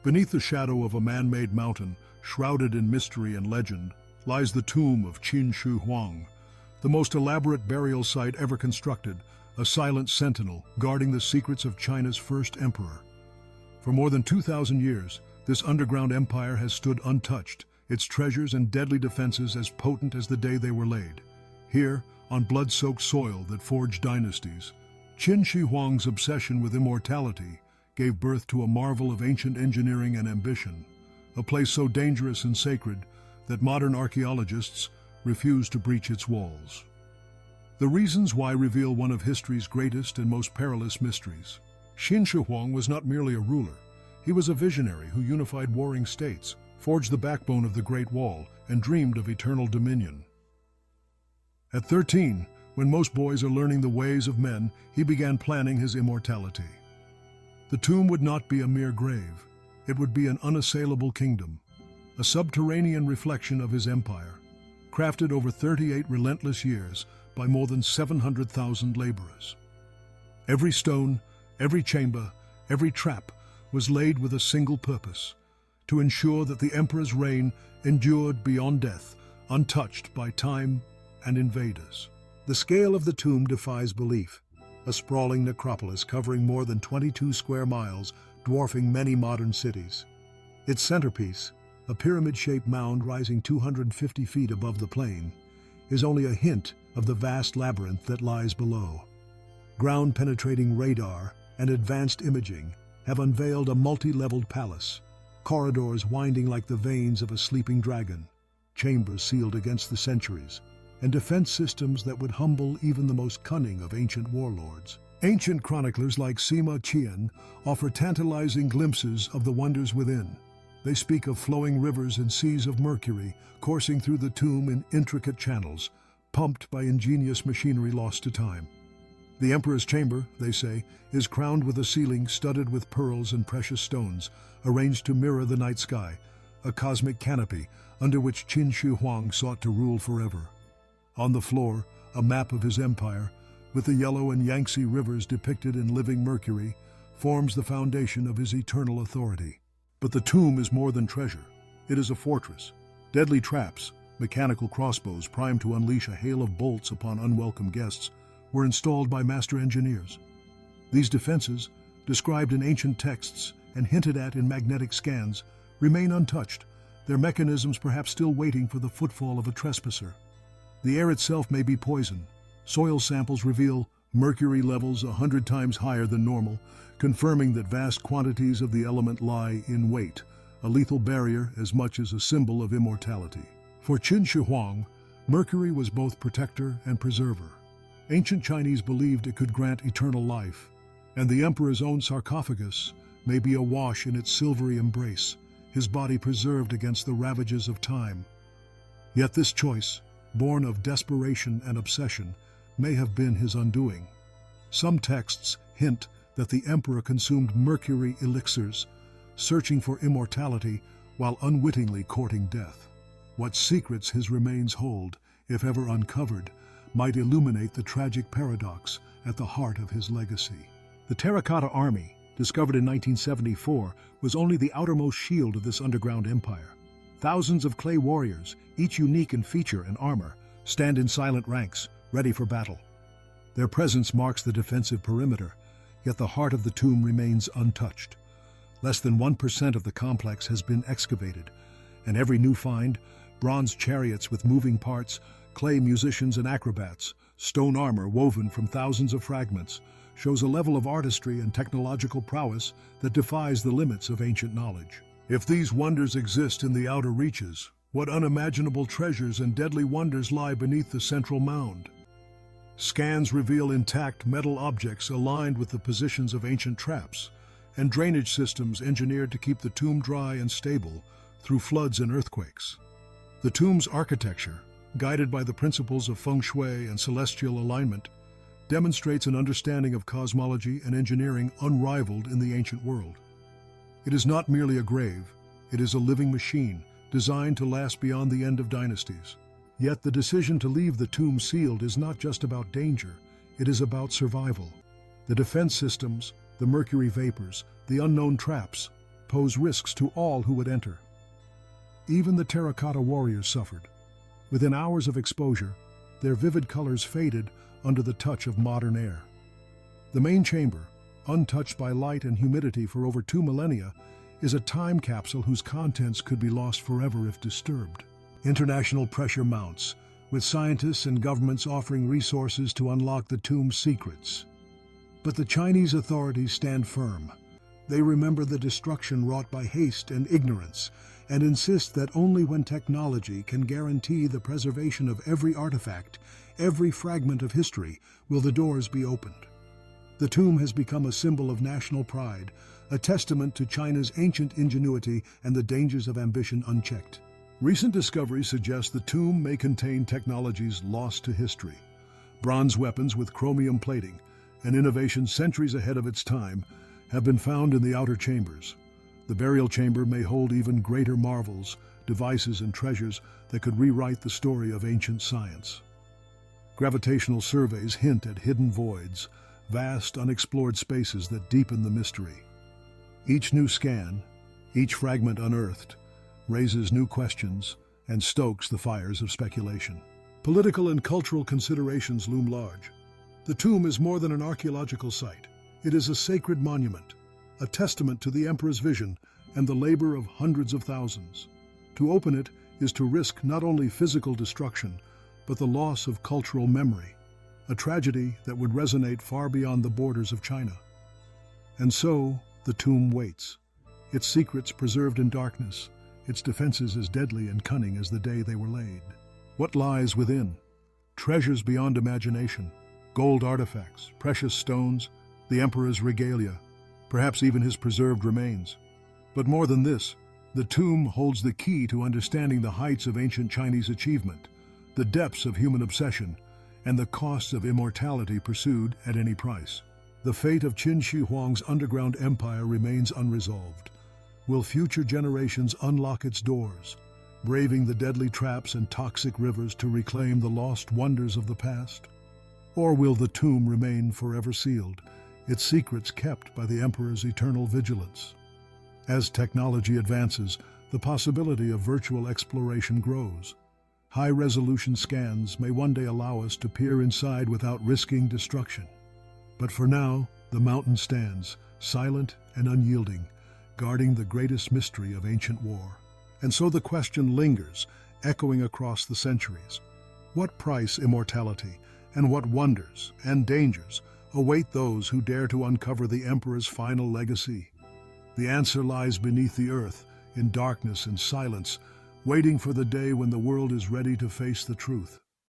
Beneath the shadow of a man-made mountain, shrouded in mystery and legend, lies the tomb of Qin Shi Huang, the most elaborate burial site ever constructed, a silent sentinel guarding the secrets of China's first emperor. For more than 2,000 years, this underground empire has stood untouched, its treasures and deadly defenses as potent as the day they were laid. Here, on blood-soaked soil that forged dynasties, Qin Shi Huang's obsession with immortality gave birth to a marvel of ancient engineering and ambition, a place so dangerous and sacred that modern archaeologists refuse to breach its walls. The reasons why reveal one of history's greatest and most perilous mysteries. Qin Shi Huang was not merely a ruler. He was a visionary who unified warring states, forged the backbone of the Great Wall, and dreamed of eternal dominion. At 13, when most boys are learning the ways of men, he began planning his immortality. The tomb would not be a mere grave. It would be an unassailable kingdom, a subterranean reflection of his empire, crafted over 38 relentless years by more than 700,000 laborers. Every stone, every chamber, every trap was laid with a single purpose: to ensure that the emperor's reign endured beyond death, untouched by time and invaders. The scale of the tomb defies belief, a sprawling necropolis covering more than 22 square miles, dwarfing many modern cities. Its centerpiece, a pyramid-shaped mound rising 250 feet above the plain, is only a hint of the vast labyrinth that lies below. Ground-penetrating radar and advanced imaging have unveiled a multi-leveled palace, corridors winding like the veins of a sleeping dragon, chambers sealed against the centuries, and defense systems that would humble even the most cunning of ancient warlords. Ancient chroniclers like Sima Qian offer tantalizing glimpses of the wonders within. They speak of flowing rivers and seas of mercury coursing through the tomb in intricate channels, pumped by ingenious machinery lost to time. The emperor's chamber, they say, is crowned with a ceiling studded with pearls and precious stones, arranged to mirror the night sky, a cosmic canopy under which Qin Shi Huang sought to rule forever. On the floor, a map of his empire, with the Yellow and Yangtze rivers depicted in living mercury, forms the foundation of his eternal authority. But the tomb is more than treasure. It is a fortress. Deadly traps, mechanical crossbows primed to unleash a hail of bolts upon unwelcome guests, were installed by master engineers. These defenses, described in ancient texts and hinted at in magnetic scans, remain untouched, their mechanisms perhaps still waiting for the footfall of a trespasser. The air itself may be poison. Soil samples reveal mercury levels 100 times higher than normal, confirming that vast quantities of the element lie in wait, a lethal barrier as much as a symbol of immortality. For Qin Shi Huang, mercury was both protector and preserver. Ancient Chinese believed it could grant eternal life, and the emperor's own sarcophagus may be awash in its silvery embrace, his body preserved against the ravages of time. Yet this choice, born of desperation and obsession, may have been his undoing. Some texts hint that the emperor consumed mercury elixirs, searching for immortality while unwittingly courting death. What secrets his remains hold, if ever uncovered, might illuminate the tragic paradox at the heart of his legacy. The Terracotta Army, discovered in 1974, was only the outermost shield of this underground empire. Thousands of clay warriors, each unique in feature and armor, stand in silent ranks, ready for battle. Their presence marks the defensive perimeter, yet the heart of the tomb remains untouched. Less than 1% of the complex has been excavated, and every new find, bronze chariots with moving parts, clay musicians and acrobats, stone armor woven from thousands of fragments, shows a level of artistry and technological prowess that defies the limits of ancient knowledge. If these wonders exist in the outer reaches, what unimaginable treasures and deadly wonders lie beneath the central mound? Scans reveal intact metal objects aligned with the positions of ancient traps, and drainage systems engineered to keep the tomb dry and stable through floods and earthquakes. The tomb's architecture, guided by the principles of feng shui and celestial alignment, demonstrates an understanding of cosmology and engineering unrivaled in the ancient world. It is not merely a grave, it is a living machine designed to last beyond the end of dynasties. Yet the decision to leave the tomb sealed is not just about danger, it is about survival. The defense systems, the mercury vapors, the unknown traps pose risks to all who would enter. Even the terracotta warriors suffered. Within hours of exposure, their vivid colors faded under the touch of modern air. The main chamber, untouched by light and humidity for over 2 millennia, is a time capsule whose contents could be lost forever if disturbed. International pressure mounts, with scientists and governments offering resources to unlock the tomb's secrets. But the Chinese authorities stand firm. They remember the destruction wrought by haste and ignorance, and insist that only when technology can guarantee the preservation of every artifact, every fragment of history, will the doors be opened. The tomb has become a symbol of national pride, a testament to China's ancient ingenuity and the dangers of ambition unchecked. Recent discoveries suggest the tomb may contain technologies lost to history. Bronze weapons with chromium plating, an innovation centuries ahead of its time, have been found in the outer chambers. The burial chamber may hold even greater marvels, devices and treasures that could rewrite the story of ancient science. Gravitational surveys hint at hidden voids, vast unexplored spaces that deepen the mystery. Each new scan, each fragment unearthed, raises new questions and stokes the fires of speculation. Political and cultural considerations loom large. The tomb is more than an archaeological site. It is a sacred monument, a testament to the emperor's vision and the labor of hundreds of thousands. To open it is to risk not only physical destruction, but the loss of cultural memory, a tragedy that would resonate far beyond the borders of China. And so, the tomb waits, its secrets preserved in darkness, its defenses as deadly and cunning as the day they were laid. What lies within? Treasures beyond imagination, gold artifacts, precious stones, the emperor's regalia, perhaps even his preserved remains. But more than this, the tomb holds the key to understanding the heights of ancient Chinese achievement, the depths of human obsession, and the costs of immortality pursued at any price. The fate of Qin Shi Huang's underground empire remains unresolved. Will future generations unlock its doors, braving the deadly traps and toxic rivers to reclaim the lost wonders of the past? Or will the tomb remain forever sealed, its secrets kept by the emperor's eternal vigilance? As technology advances, the possibility of virtual exploration grows. High-resolution scans may one day allow us to peer inside without risking destruction. But for now, the mountain stands, silent and unyielding, guarding the greatest mystery of ancient war. And so the question lingers, echoing across the centuries. What price immortality, and what wonders and dangers await those who dare to uncover the emperor's final legacy? The answer lies beneath the earth, in darkness and silence, waiting for the day when the world is ready to face the truth.